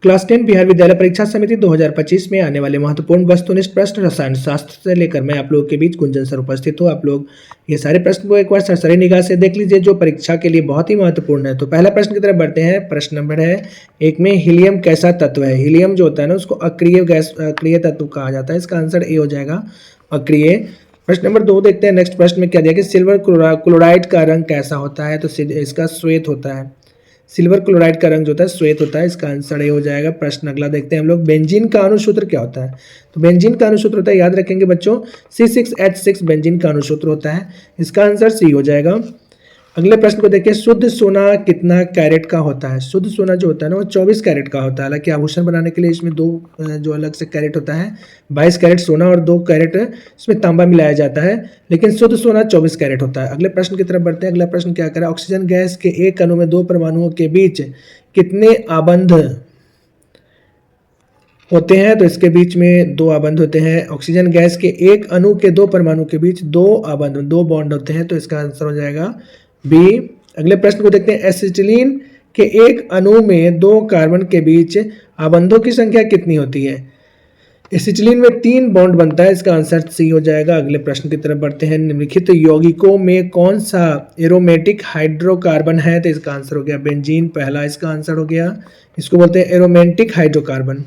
Class 10 Bihar विद्यालय परीक्षा समिति 2025 में आने वाले महत्वपूर्ण वस्तुनिष्ठ प्रश्न रसायन शास्त्र से लेकर मैं आप लोगों के बीच गुंजन सर उपस्थित हूँ। आप लोग ये सारे प्रश्न को एक बार सरसरी निगाह से देख लीजिए जो परीक्षा के लिए बहुत ही महत्वपूर्ण है। तो पहला प्रश्न की तरफ बढ़ते हैं। प्रश्न नंबर है एक में हीलियम कैसा तत्व है। हीलियम जो होता है ना उसको अक्रिय गैस अक्रिय तत्व कहा जाता है। इसका आंसर ए हो जाएगा अक्रिय। प्रश्न नंबर 2 देखते हैं। नेक्स्ट प्रश्न में क्या दिया कि सिल्वर क्लोराइड का रंग कैसा होता है। तो इसका श्वेत होता है। सिल्वर क्लोराइड का रंग जो होता है श्वेत होता है। इसका आंसर ए हो जाएगा। प्रश्न अगला देखते हैं हम लोग। बेंजीन का अणुसूत्र क्या होता है। तो बेंजीन का अणुसूत्र होता है, याद रखेंगे बच्चों, C6H6 बेंजीन का अणुसूत्र होता है। इसका आंसर सी हो जाएगा। अगले प्रश्न को देखिए। शुद्ध सोना कितना कैरेट का होता है। शुद्ध सोना जो होता है ना वो 24 कैरेट का होता है। हालांकि आभूषण बनाने के लिए इसमें दो जो अलग से कैरेट होता है, 22 कैरेट सोना और 2 कैरेट इसमें तांबा मिलाया जाता है, लेकिन शुद्ध सोना 24 कैरेट होता है। अगले प्रश्न की तरफ बढ़ते हैं। अगला प्रश्न क्या करें। ऑक्सीजन गैस के एक अणु में 2 परमाणुओं के बीच कितने आबंध होते हैं। तो इसके बीच में 2 आबंध होते हैं। ऑक्सीजन गैस के एक अणु के 2 परमाणु के बीच 2 आबंध 2 बॉन्ड होते हैं। तो इसका आंसर हो जाएगा बी। अगले प्रश्न को देखते हैं। एसिटिलीन के एक अणु में 2 कार्बन के बीच आबंधों की संख्या कितनी होती है। एसिटिलीन में 3 बॉन्ड बनता है। इसका आंसर सी हो जाएगा। अगले प्रश्न की तरफ बढ़ते हैं। निम्नलिखित यौगिकों में कौन सा एरोमेटिक हाइड्रोकार्बन है। तो इसका आंसर हो गया बेंजीन, पहला इसका आंसर हो गया। इसको बोलते हैं एरोमेटिक हाइड्रोकार्बन।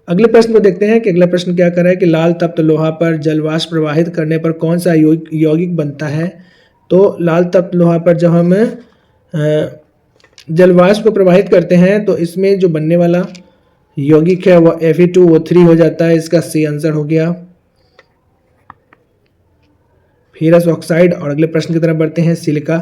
अगले प्रश्न को देखते हैं कि अगला प्रश्न क्या कर रहा है कि लाल तप्त लोहा पर जलवाष्प प्रवाहित करने पर कौन सा यौगिक बनता है। तो लाल तप्त लोहा पर जब हम जलवाष्प को प्रवाहित करते हैं तो इसमें जो बनने वाला यौगिक है वह Fe2O3 हो जाता है। इसका सी आंसर हो गया फेरस ऑक्साइड। और अगले प्रश्न की तरफ बढ़ते हैं। सिलिका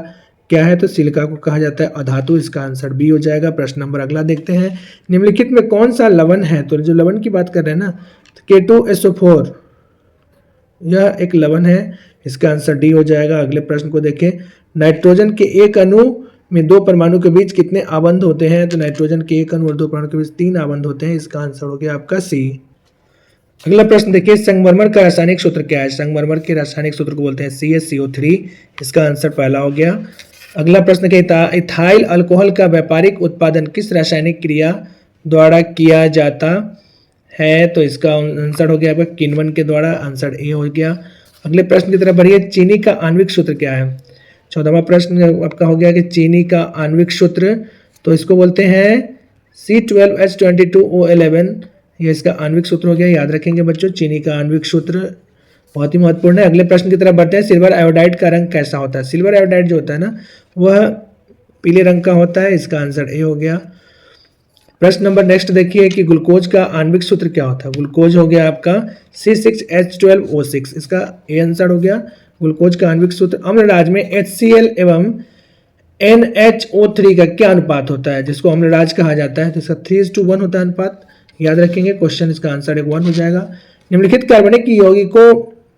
क्या है। तो सिलिका को कहा जाता है अधातु। इसका आंसर बी हो जाएगा। प्रश्न नंबर अगला देखते हैं। निम्नलिखित में कौन सा लवण है। तो जो लवण की बात कर रहे हैं ना, तो K2SO4 यह एक लवण है। इसका आंसर डी हो जाएगा। अगले प्रश्न को देखें। नाइट्रोजन के एक अणु में 2 परमाणु के बीच कितने आबंध होते हैं। तो नाइट्रोजन के एक अणु और 2 परमाणु के बीच 3 आबंध होते हैं। इसका आंसर हो गया आपका सी। अगला प्रश्न देखिए। संगमरमर का रासायनिक सूत्र क्या है। संगमरमर के रासायनिक सूत्र को बोलते हैं CaCO3। इसका आंसर पहला हो गया। अगला प्रश्न क्या। इथाइल अल्कोहल का व्यापारिक उत्पादन किस रासायनिक क्रिया द्वारा किया जाता है। तो इसका आंसर हो गया आपका किण्वन के द्वारा। आंसर ए हो गया। अगले प्रश्न की तरफ बढ़िए। चीनी का आणविक सूत्र क्या है। 14वां प्रश्न आपका हो गया कि चीनी का आणविक सूत्र, तो इसको बोलते हैं C12H22O11। ये इसका आणविक सूत्र हो गया। याद रखेंगे बच्चों, चीनी का आणविक सूत्र बहुत ही महत्वपूर्ण है। अगले प्रश्न की तरफ बढ़ते हैं। सिल्वर आयोडाइड का रंग कैसा होता है। सिल्वर आयोडाइड जो होता है ना वह पीले रंग का होता है। इसका आंसर ए हो गया। प्रश्न नंबर नेक्स्ट देखिए कि ग्लूकोज का आणविक सूत्र क्या होता है। ग्लूकोज हो गया आपका C6H12O6। इसका ए आंसर हो गया। ग्लूकोज का आणविक सूत्र। अम्लराज में HCl एवं NHO3 का क्या अनुपात होता है, जिसको अम्लराज कहा जाता है। तो इसका 3:1 होता है अनुपात। याद रखेंगे क्वेश्चन, इसका आंसर 1 हो जाएगा। निम्नलिखित कार्बनिक यौगिकों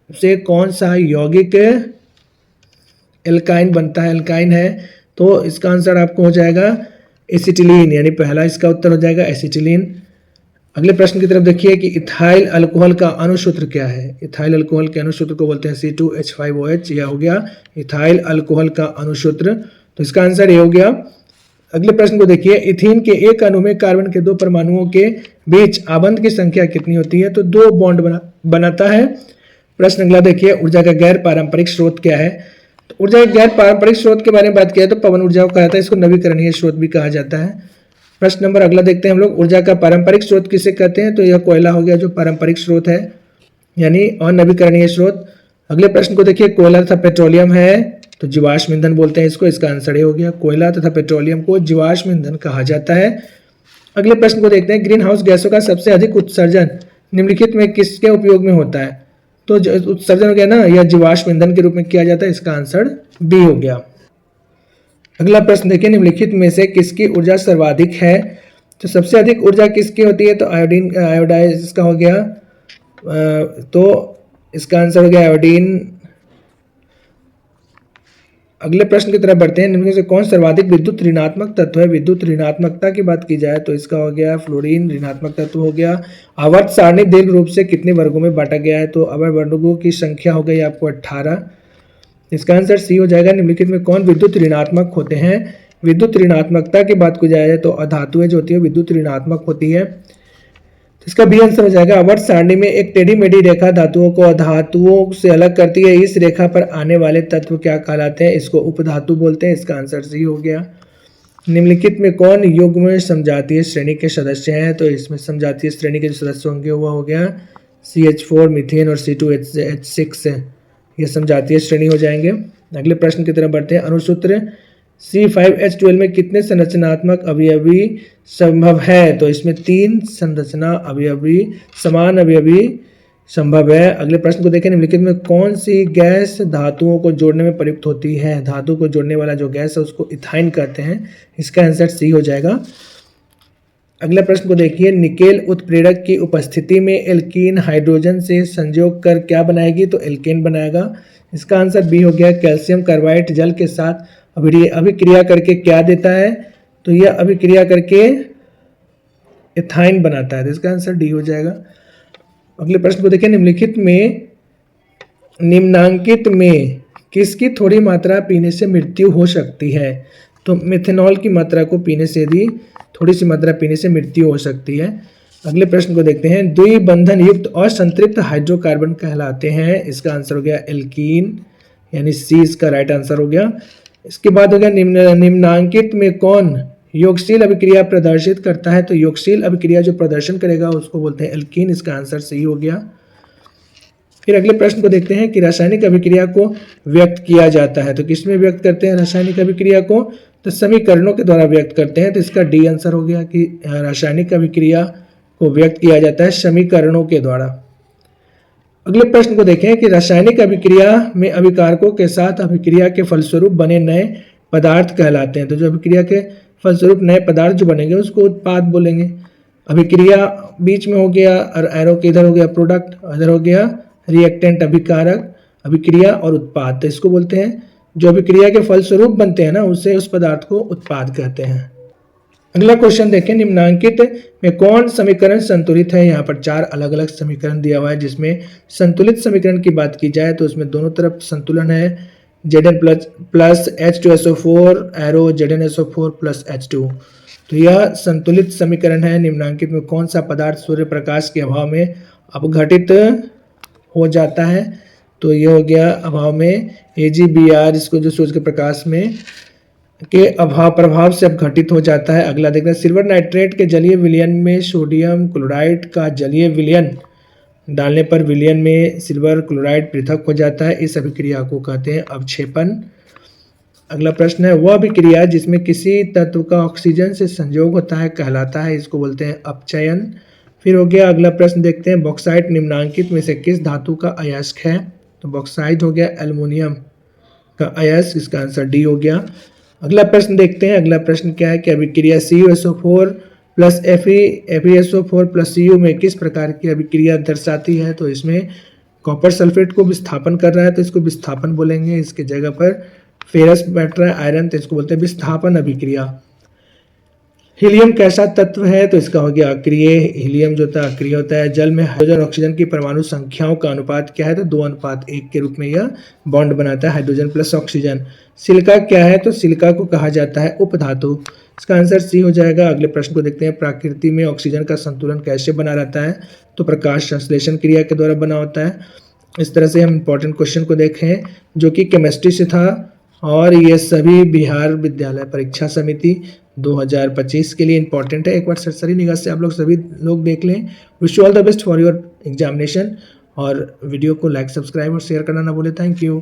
से कौन सा यौगिक एल्काइन बनता है। एल्काइन है तो इसका आंसर आपको हो जाएगा एसिटिलीन, यानी पहला इसका उत्तर हो जाएगा एसिटिलीन। अगले प्रश्न की तरफ देखिए कि इथाइल अल्कोहल का अणुसूत्र क्या है। इथाइल अल्कोहल के अणुसूत्र को बोलते हैं C2H5OH। यह हो गया इथाइल अल्कोहल का अणुसूत्र। तो इसका आंसर ये हो गया। अगले प्रश्न को देखिए। इथीन के एक अणु में कार्बन के 2 परमाणुओं के बीच आबंध की संख्या कितनी होती है। तो 2 बॉन्ड बनाता है। प्रश्न अगला देखिए। ऊर्जा का गैर पारंपरिक स्रोत क्या है। तो ऊर्जा के गैर पारंपरिक स्रोत के बारे में बात किया तो पवन ऊर्जा को कहा जाता है। इसको नवीकरणीय स्रोत भी कहा जाता है। प्रश्न नंबर अगला देखते हैं हम लोग। ऊर्जा का पारंपरिक स्रोत किसे कहते हैं। तो यह कोयला हो गया जो पारंपरिक स्रोत है, यानी अनवीकरणीय स्रोत। अगले प्रश्न को देखिए। कोयला तथा पेट्रोलियम है तो जीवाश्म ईंधन बोलते हैं इसको। इसका आंसर ये हो गया। कोयला तथा पेट्रोलियम को जीवाश्म ईंधन कहा जाता है। अगले प्रश्न को देखते हैं। ग्रीन हाउस गैसों का सबसे अधिक उत्सर्जन निम्नलिखित में किसके उपयोग में होता है। तो उत्सर्जन हो गया ना, यह जीवाश्म ईंधन के रूप में किया जाता है। इसका आंसर बी हो गया। अगला प्रश्न देखिए। निम्नलिखित में से किसकी ऊर्जा सर्वाधिक है। तो सबसे अधिक ऊर्जा किसकी होती है। तो आयोडाइज इसका हो गया। तो इसका आंसर हो गया आयोडीन। अगले प्रश्न की तरफ बढ़ते हैं। निम्न से कौन सर्वाधिक विद्युत ऋणात्मक तत्व है। विद्युत ऋणात्मकता की बात की जाए तो इसका हो गया फ्लोरीन ऋणात्मक तत्व हो गया। आवर्त सारणी दीर्घ रूप से कितने वर्गों में बांटा गया है। तो अवर वर्गों की संख्या हो गई आपको 18। इसका आंसर सी हो जाएगा। निम्नलिखित में कौन विद्युत ऋणात्मक होते हैं। विद्युत ऋणात्मकता की बात की जाए तो अधातुएं जो होती है विद्युत ऋणात्मक होती है। तो इसका बी आंसर हो जाएगा। आवर्त सारणी में एक टेढ़ी मेढ़ी रेखा धातुओं को अधातुओं से अलग करती है। इस रेखा पर आने वाले तत्व क्या कहलाते हैं? इसको उपधातु बोलते हैं। इसका आंसर सी हो गया। निम्नलिखित में कौन युग्म समजातीय श्रेणी के सदस्य हैं? तो इसमें समजातीय श्रेणी के जो सदस्य होंगे वो हो गया CH4 मीथेन और C2H6 है, ये समजातीय श्रेणी हो जाएंगे। अगले प्रश्न की तरफ बढ़ते हैं। अणुसूत्र C5H12 में कितने संरचनात्मक अवयवी संभव है? तो इसमें 3 संरचना अवयवी समान अवयवी संभव है। अगले प्रश्न को देखें। निम्नलिखित में कौन सी गैस धातुओं को जोड़ने में प्रयुक्त होती है? धातु को जोड़ने वाला जो गैस है उसको इथाइन कहते हैं। इसका आंसर सी हो जाएगा। अगले प्रश्न को देखिए। निकेल उत्प्रेरक की उपस्थिति में एल्कीन हाइड्रोजन से संयोग कर क्या बनाएगी? तो एल्केन बनाएगा। इसका आंसर बी हो गया। कैल्शियम कार्बाइड जल के साथ अभिक्रिया करके क्या देता है? तो यह अभिक्रिया करके इथाइन बनाता है। तो इसका आंसर डी हो जाएगा। अगले प्रश्न को देखिए। निम्नांकित में किसकी थोड़ी मात्रा पीने से मृत्यु हो सकती है? तो मेथनॉल की मात्रा को पीने से यदि थोड़ी सी मात्रा पीने से मृत्यु हो सकती है। अगले प्रश्न को देखते हैं। द्विबंधन युक्त और संतृप्त हाइड्रोकार्बन कहलाते हैं। इसका आंसर हो गया एल्कीन, यानी सी इसका राइट आंसर हो गया। इसके बाद हो गया निम्नांकित में कौन योगशील अभिक्रिया प्रदर्शित करता है? तो योगशील अभिक्रिया जो प्रदर्शन करेगा उसको बोलते हैं एल्कीन। इसका आंसर सही हो गया। फिर अगले प्रश्न को देखते हैं कि रासायनिक अभिक्रिया को व्यक्त किया जाता है। तो किसमें व्यक्त करते हैं रासायनिक अभिक्रिया को? तो समीकरणों के द्वारा व्यक्त करते हैं। तो इसका डी आंसर हो गया कि रासायनिक अभिक्रिया को व्यक्त किया जाता है समीकरणों के द्वारा। अगले प्रश्न को देखें कि रासायनिक अभिक्रिया में अभिकारकों के साथ अभिक्रिया के फलस्वरूप बने नए पदार्थ कहलाते हैं। तो जो अभिक्रिया के फलस्वरूप नए पदार्थ जो बनेंगे उसको उत्पाद बोलेंगे। अभिक्रिया बीच में हो गया और एरो के इधर हो गया प्रोडक्ट, इधर हो गया रिएक्टेंट, अभिकारक, अभिक्रिया और उत्पाद। तो इसको बोलते हैं जो अभिक्रिया के फलस्वरूप बनते हैं ना उससे उस पदार्थ को उत्पाद कहते हैं। अगला क्वेश्चन देखें। निम्नांकित में कौन समीकरण संतुलित है? यहाँ पर 4 अलग अलग समीकरण दिया हुआ है। जिसमें संतुलित समीकरण की बात की जाए तो उसमें दोनों तरफ संतुलन है। Zn plus H2SO4 arrow ZnSO4 plus H2। तो यह संतुलित समीकरण है। निम्नांकित में कौन सा पदार्थ सूर्य प्रकाश के अभाव में अपघटित हो जाता है? तो यह हो गया अभाव में AgBr, इसको जो सूर्य के प्रकाश में के अभाव प्रभाव से अपघटित हो जाता है। अगला देखते हैं। सिल्वर नाइट्रेट के जलीय विलयन में सोडियम क्लोराइड का जलीय विलयन डालने पर विलयन में सिल्वर क्लोराइड पृथक हो जाता है। इस अभिक्रिया को कहते हैं अवक्षेपण। अगला प्रश्न है। वह अभिक्रिया जिसमें किसी तत्व का ऑक्सीजन से संयोग होता है कहलाता है। इसको बोलते हैं अपचयन। फिर हो गया अगला प्रश्न देखते हैं। बॉक्साइट निम्नांकित में से किस धातु का अयस्क है? तो बॉक्साइट हो गया एल्युमिनियम का अयस्क। इसका आंसर डी हो गया। अगला प्रश्न देखते हैं। अगला प्रश्न क्या है कि अभिक्रिया CuSO4 plus FeSO4 plus Cu में किस प्रकार की अभिक्रिया दर्शाती है? तो इसमें कॉपर सल्फेट को विस्थापन कर रहा है तो इसको विस्थापन बोलेंगे। इसके जगह पर फेरस बैठ रहा है आयरन, तो इसको बोलते हैं विस्थापन अभिक्रिया। हीलियम कैसा तत्व है? तो इसका हो गया अक्रिय। हीलियम जो होता है अक्रिय होता है। जल में हाइड्रोजन ऑक्सीजन की परमाणु संख्याओं का अनुपात क्या है? तो 2:1 के रूप में यह बॉन्ड बनाता है हाइड्रोजन प्लस ऑक्सीजन। सिलिका क्या है? तो सिलिका को कहा जाता है उपधातु। इसका आंसर सी हो जाएगा। अगले प्रश्न को देखते हैं। प्रकृति में ऑक्सीजन का संतुलन कैसे बना रहता है? तो प्रकाश संश्लेषण क्रिया के द्वारा बना होता है। इस तरह से हम इंपॉर्टेंट क्वेश्चन को देखें जो कि केमिस्ट्री से था और ये सभी बिहार विद्यालय परीक्षा समिति 2025 के लिए इंपॉर्टेंट है। एक बार सरसरी निगाह से आप लोग सभी लोग देख लें। Wish you all the best for your examination. और वीडियो को लाइक, सब्सक्राइब और शेयर करना ना भूलें। Thank you.